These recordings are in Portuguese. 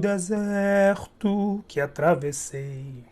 deserto que atravessei,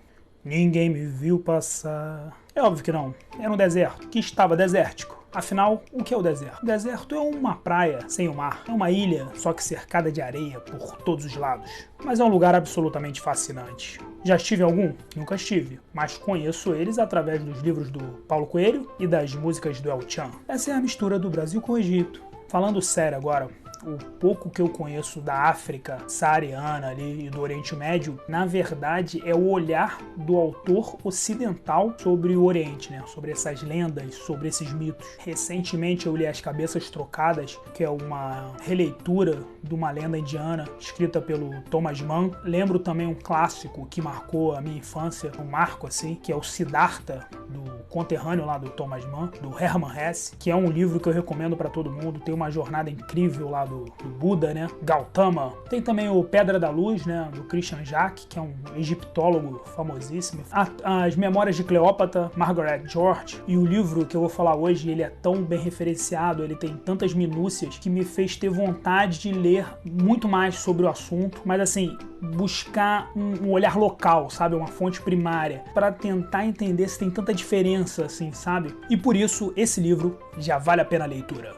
ninguém me viu passar. É óbvio que não, era um deserto que estava desértico. Afinal, o que é o deserto? O deserto é uma praia sem o mar, é uma ilha só que cercada de areia por todos os lados. Mas é um lugar absolutamente fascinante. Já estive em algum? Nunca estive, mas conheço eles através dos livros do Paulo Coelho e das músicas do El Chan. Essa é a mistura do Brasil com o Egito. Falando sério agora, o pouco que eu conheço da África saariana ali e do Oriente Médio, na verdade é o olhar do autor ocidental sobre o Oriente, né? Sobre essas lendas, sobre esses mitos. Recentemente eu li As Cabeças Trocadas, que é uma releitura de uma lenda indiana escrita pelo Thomas Mann. Lembro também um clássico que marcou a minha infância, um marco assim, que é o Siddhartha, do conterrâneo lá do Thomas Mann, do Hermann Hesse, que é um livro que eu recomendo para todo mundo. Tem uma jornada incrível lá do Buda, né? Gautama. Tem também o Pedra da Luz, né? Do Christian Jacques, que é um egiptólogo famosíssimo. As Memórias de Cleópatra, Margaret George. E o livro que eu vou falar hoje, ele é tão bem referenciado, ele tem tantas minúcias que me fez ter vontade de ler muito mais sobre o assunto, mas assim, buscar um olhar local, sabe? Uma fonte primária, para tentar entender se tem tanta diferença assim, sabe? E por isso, esse livro já vale a pena a leitura.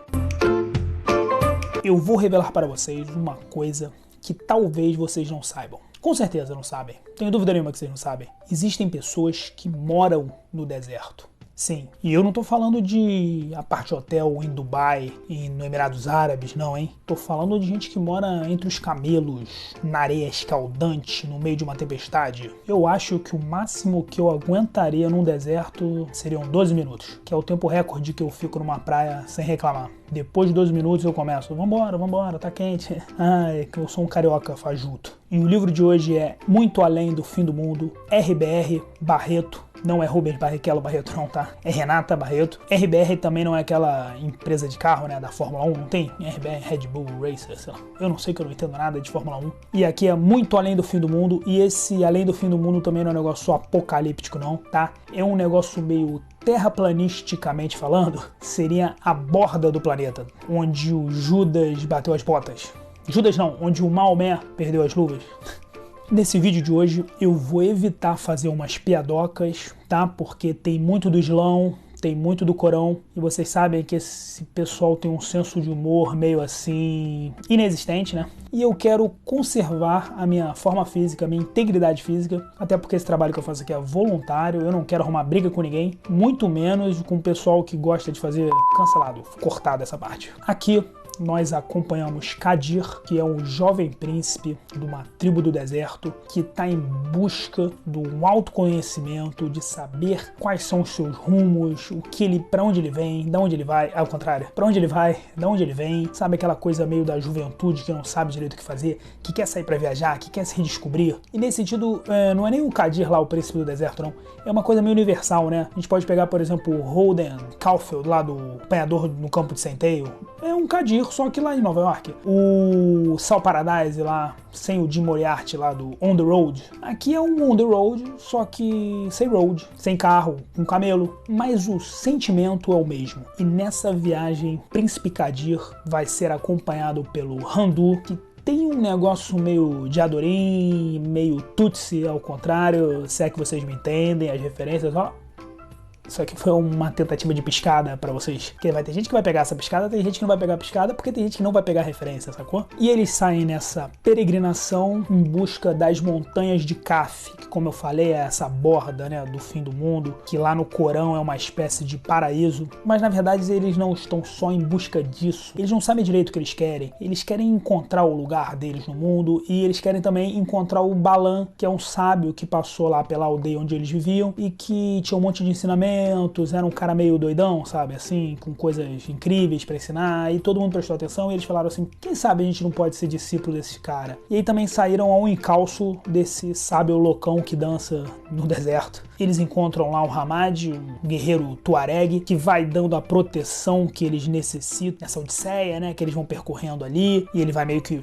Eu vou revelar para vocês uma coisa que talvez vocês não saibam. Com certeza não sabem. Tenho dúvida nenhuma que vocês não sabem. Existem pessoas que moram no deserto. Sim, e eu não tô falando de apart hotel em Dubai e no Emirados Árabes, não, hein? Tô falando de gente que mora entre os camelos, na areia escaldante, no meio de uma tempestade. Eu acho que o máximo que eu aguentaria num deserto seriam 12 minutos, que é o tempo recorde que eu fico numa praia sem reclamar. Depois de 12 minutos eu começo, vambora, tá quente. Ai, que eu sou um carioca fajuto. E o livro de hoje é Muito Além do Fim do Mundo, RBR Barreto. Não é Rubens Barrichello Barreto não, tá? É Renata Barreto. RBR também não é aquela empresa de carro, né, da Fórmula 1, não tem? RBR, Red Bull Racer, sei lá. Eu não sei, que eu não entendo nada de Fórmula 1. E aqui é Muito Além do Fim do Mundo, e esse Além do Fim do Mundo também não é um negócio apocalíptico não, tá? É um negócio meio terraplanisticamente falando, seria a borda do planeta, onde o Judas bateu as botas. Judas não, onde o Maomé perdeu as luvas. Nesse vídeo de hoje eu vou evitar fazer umas piadocas, tá? Porque tem muito do Islão, tem muito do Corão, e vocês sabem que esse pessoal tem um senso de humor meio assim inexistente, né? E eu quero conservar a minha forma física, a minha integridade física, até porque esse trabalho que eu faço aqui é voluntário, eu não quero arrumar briga com ninguém, muito menos com o pessoal que gosta de fazer cancelado, cortado essa parte. Aqui nós acompanhamos Kadir, que é um jovem príncipe de uma tribo do deserto que está em busca do autoconhecimento, de saber quais são os seus rumos, para onde ele vem, da onde ele vai, ao contrário, para onde ele vai, da onde ele vem, sabe aquela coisa meio da juventude que não sabe direito o que fazer, que quer sair para viajar, que quer se redescobrir. E nesse sentido, não é nem o Kadir lá, o príncipe do deserto, não. É uma coisa meio universal, né? A gente pode pegar, por exemplo, o Holden Caulfield, lá do Apanhador no Campo de Centeio. É um Kadir, só que lá em Nova York. O Sal Paradise lá, sem o Jim Moriarty lá do On The Road. Aqui é um On The Road, só que sem road, sem carro, com camelo. Mas o sentimento é o mesmo. E nessa viagem, Príncipe Kadir vai ser acompanhado pelo Randu, que tem um negócio meio de Adorim, meio Tutsi ao contrário, se é que vocês me entendem, as referências, ó. Isso aqui foi uma tentativa de piscada pra vocês. Porque vai ter gente que vai pegar essa piscada, tem gente que não vai pegar a piscada, porque tem gente que não vai pegar a referência, sacou? E eles saem nessa peregrinação em busca das montanhas de Kaf, que como eu falei é essa borda, né, do fim do mundo, que lá no Corão é uma espécie de paraíso. Mas na verdade eles não estão só em busca disso. Eles não sabem direito o que eles querem. Eles querem encontrar o lugar deles no mundo e eles querem também encontrar o Balan, que é um sábio que passou lá pela aldeia onde eles viviam e que tinha um monte de ensinamento. Era um cara meio doidão, sabe, assim, com coisas incríveis pra ensinar, e todo mundo prestou atenção e eles falaram assim, quem sabe a gente não pode ser discípulo desse cara. E aí também saíram ao encalço desse sábio loucão que dança no deserto. Eles encontram lá o Hamad, um guerreiro tuareg, que vai dando a proteção que eles necessitam nessa odisseia, né, que eles vão percorrendo ali, e ele vai meio que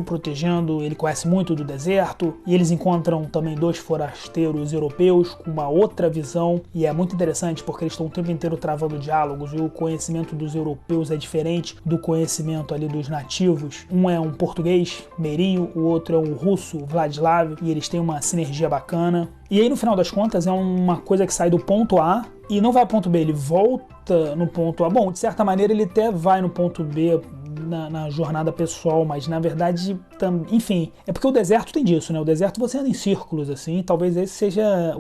protegendo, ele conhece muito do deserto, e eles encontram também 2 forasteiros europeus com uma outra visão, e é muito interessante porque eles estão o tempo inteiro travando diálogos, e o conhecimento dos europeus é diferente do conhecimento ali dos nativos. Um é um português, Meirinho, o outro é um russo, Vladislav, e eles têm uma sinergia bacana. E aí, no final das contas, é uma coisa que sai do ponto A e não vai ao ponto B, ele volta no ponto A. Bom, de certa maneira, ele até vai no ponto B na jornada pessoal, mas na verdade, enfim, é porque o deserto tem disso, né? O deserto você anda em círculos, assim, talvez esse seja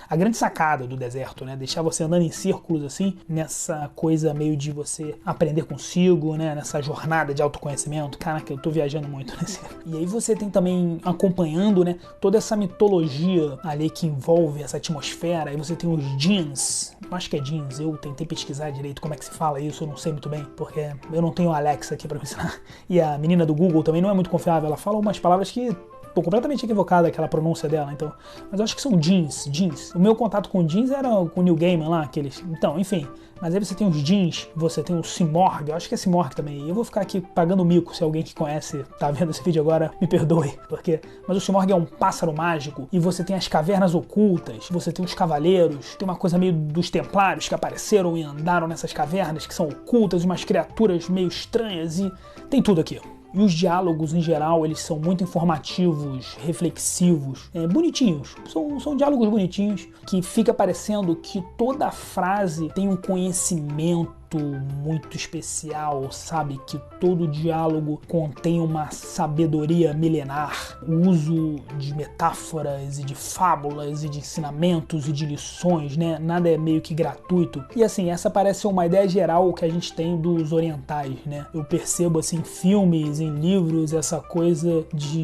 a grande sacada do deserto, né? Deixar você andando em círculos, assim, nessa coisa meio de você aprender consigo, né? Nessa jornada de autoconhecimento. Caraca, eu tô viajando muito nesse. E aí você tem também acompanhando, né? Toda essa mitologia ali que envolve essa atmosfera. Aí você tem os jeans, eu acho que é jeans, eu tentei pesquisar direito como é que se fala isso, eu não sei muito bem, porque eu não tenho a Alexa aqui pra me ensinar. E a menina do Google também não é muito confiável, ela fala umas palavras que tô completamente equivocada aquela pronúncia dela, então. Mas eu acho que são jeans. O meu contato com jeans era com o Neil Gaiman lá, aqueles. Então, enfim. Mas aí você tem os jeans, você tem o Simorg, eu acho que é Simorg também. Eu vou ficar aqui pagando mico se alguém que conhece tá vendo esse vídeo agora, me perdoe. Mas o Simorg é um pássaro mágico, e você tem as cavernas ocultas, você tem os cavaleiros, tem uma coisa meio dos templários que apareceram e andaram nessas cavernas que são ocultas, umas criaturas meio estranhas, e tem tudo aqui. E os diálogos, em geral, eles são muito informativos, reflexivos, bonitinhos. São diálogos bonitinhos que fica parecendo que toda frase tem um conhecimento muito especial, sabe? Que todo diálogo contém uma sabedoria milenar. O uso de metáforas e de fábulas e de ensinamentos e de lições, né? Nada é meio que gratuito. E assim, essa parece uma ideia geral que a gente tem dos orientais, né? Eu percebo assim, em filmes, em livros, essa coisa de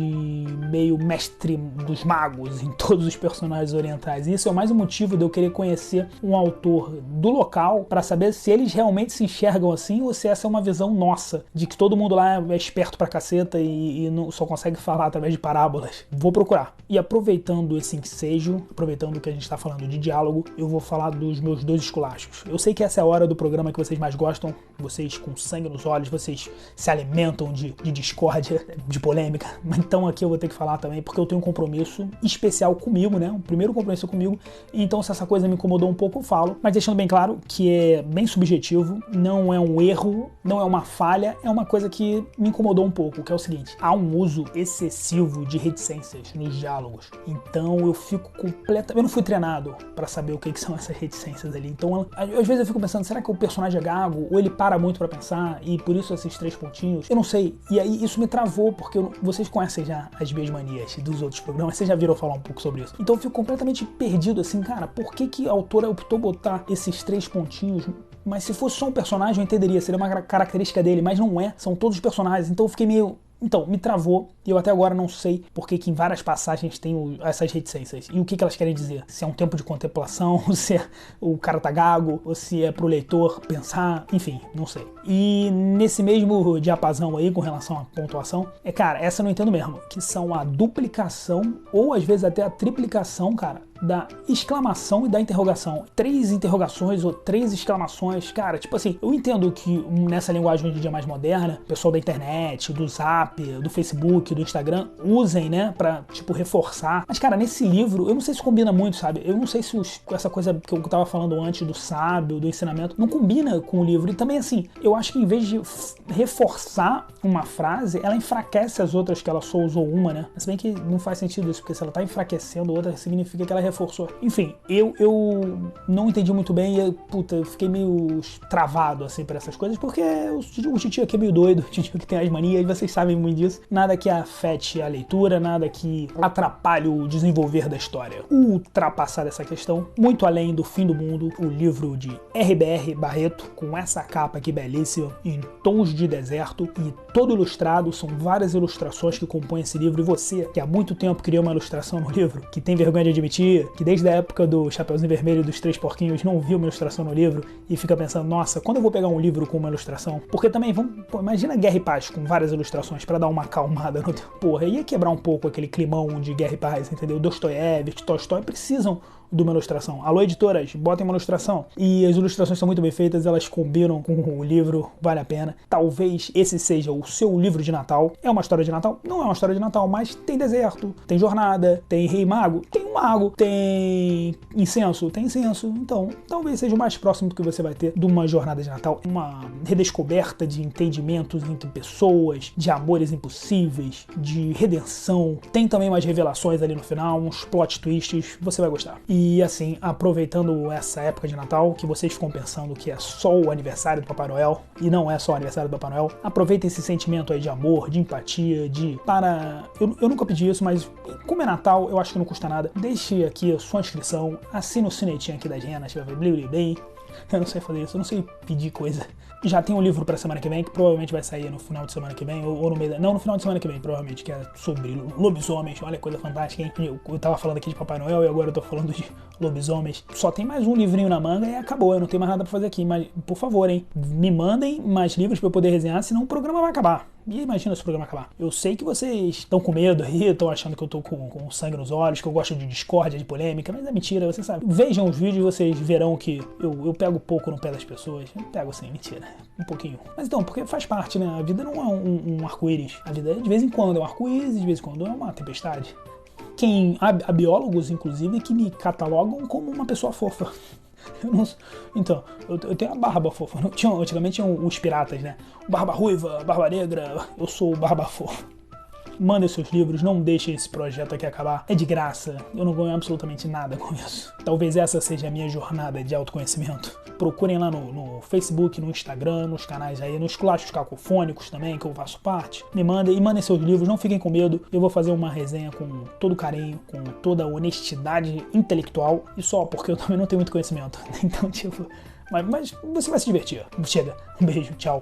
meio mestre dos magos em todos os personagens orientais. E isso é mais um motivo de eu querer conhecer um autor do local para saber se eles realmente se enxergam assim ou se essa é uma visão nossa, de que todo mundo lá é esperto pra caceta e não, só consegue falar através de parábolas. Vou procurar. E aproveitando esse ensejo, aproveitando que a gente tá falando de diálogo, eu vou falar dos meus 2 esculachos. Eu sei que essa é a hora do programa que vocês mais gostam, vocês com sangue nos olhos, vocês se alimentam de discórdia, de polêmica, mas então aqui eu vou ter que falar também porque eu tenho um compromisso especial comigo, né? O primeiro compromisso comigo, então se essa coisa me incomodou um pouco eu falo, mas deixando bem claro que é bem subjetivo, não é um erro, não é uma falha, é uma coisa que me incomodou um pouco, que é o seguinte: há um uso excessivo de reticências nos diálogos, então eu fico eu não fui treinado pra saber o que são essas reticências ali, então às vezes eu fico pensando, será que o personagem é gago, ou ele para muito pra pensar, e por isso esses 3 pontinhos, eu não sei, e aí isso me travou, porque vocês conhecem já as minhas manias dos outros programas, vocês já viram falar um pouco sobre isso, então eu fico completamente perdido assim, cara, por que a autora optou botar esses 3 pontinhos? Mas se fosse só um personagem eu entenderia, seria uma característica dele, mas não é, são todos os personagens, então eu fiquei meio... Então, me travou e eu até agora não sei porque que em várias passagens tem essas reticências. E o que elas querem dizer? Se é um tempo de contemplação, se é o cara tá gago, ou se é pro leitor pensar, enfim, não sei. E nesse mesmo diapasão aí com relação à pontuação, cara, essa eu não entendo mesmo, que são a duplicação ou às vezes até a triplicação, cara, da exclamação e da interrogação. 3 interrogações ou 3 exclamações, cara, tipo assim, eu entendo que nessa linguagem hoje em dia mais moderna, o pessoal da internet, do Zap, do Facebook, do Instagram, usem, né, pra, tipo, reforçar. Mas, cara, nesse livro, eu não sei se combina muito, sabe? Eu não sei se essa coisa que eu tava falando antes do sábio, do ensinamento, não combina com o livro. E também, assim, eu acho que em vez de reforçar uma frase, ela enfraquece as outras que ela só usou uma, né? Se bem que não faz sentido isso, porque se ela tá enfraquecendo outra, significa que ela reforçou. Enfim, eu não entendi muito bem e, puta, eu fiquei meio travado, assim, pra essas coisas, porque o titio aqui é meio doido, o titio que tem as manias, e vocês sabem muito disso. Nada que afete a leitura, nada que atrapalhe o desenvolver da história. Ultrapassar essa questão, muito além do fim do mundo, o livro de R.B.R. Barreto, com essa capa aqui belíssima, em tons de deserto, e todo ilustrado, são várias ilustrações que compõem esse livro, e você, que há muito tempo criou uma ilustração no livro, que tem vergonha de admitir, que desde a época do Chapeuzinho Vermelho e dos 3 Porquinhos não viu uma ilustração no livro, e fica pensando, nossa, quando eu vou pegar um livro com uma ilustração? Porque também, imagina Guerra e Paz com várias ilustrações, pra dar uma acalmada no Porra, ia quebrar um pouco aquele climão de Guerra e Paz, entendeu? Dostoiévski, Tolstói precisam de uma ilustração. Alô, editoras, botem uma ilustração. E as ilustrações são muito bem feitas, elas combinam com o livro, vale a pena. Talvez esse seja o seu livro de Natal. É uma história de Natal? Não é uma história de Natal, mas tem deserto, tem jornada, tem rei mago, tem um mago, tem incenso, tem incenso. Então, talvez seja o mais próximo do que você vai ter de uma jornada de Natal. Uma redescoberta de entendimentos entre pessoas, de amores impossíveis, de redenção. Tem também umas revelações ali no final, uns plot twists, você vai gostar. E assim, aproveitando essa época de Natal, que vocês ficam pensando que é só o aniversário do Papai Noel, e não é só o aniversário do Papai Noel, aproveitem esse sentimento aí de amor, de empatia, eu nunca pedi isso, mas como é Natal, eu acho que não custa nada. Deixe aqui a sua inscrição, assine o sinetinho aqui das renas, vai ver bem. Eu não sei fazer isso, eu não sei pedir coisa. Já tem um livro pra semana que vem, que provavelmente vai sair no final de semana que vem, ou no meio da... Não, no final de semana que vem, provavelmente, que é sobre lobisomens. Olha, coisa fantástica, hein? Eu tava falando aqui de Papai Noel e agora eu tô falando de lobisomens. Só tem mais um livrinho na manga e acabou, eu não tenho mais nada pra fazer aqui. Mas, por favor, hein, me mandem mais livros pra eu poder resenhar, senão o programa vai acabar. E imagina se o programa acabar. Eu sei que vocês estão com medo aí, estão achando que eu tô com sangue nos olhos, que eu gosto de discórdia, de polêmica, mas é mentira, você sabe. Vejam os vídeos e vocês verão que eu pego pouco no pé das pessoas. Eu pego assim, mentira. Um pouquinho. Mas então, porque faz parte, né? A vida não é um arco-íris. A vida de vez em quando é um arco-íris, de vez em quando é uma tempestade. Há biólogos, inclusive, que me catalogam como uma pessoa fofa. Então, eu tenho a barba fofa. Antigamente tinham os piratas, né? Barba ruiva, barba negra, eu sou o barba fofa. Mandem seus livros, não deixem esse projeto aqui acabar. É de graça, eu não ganho absolutamente nada com isso. Talvez essa seja a minha jornada de autoconhecimento. Procurem lá no Facebook, no Instagram, nos canais aí, nos Clashos Cacofônicos também, que eu faço parte. Me mandem e mandem seus livros, não fiquem com medo. Eu vou fazer uma resenha com todo carinho, com toda a honestidade intelectual. E só porque eu também não tenho muito conhecimento. Então, tipo... Mas você vai se divertir. Chega. Um beijo, tchau.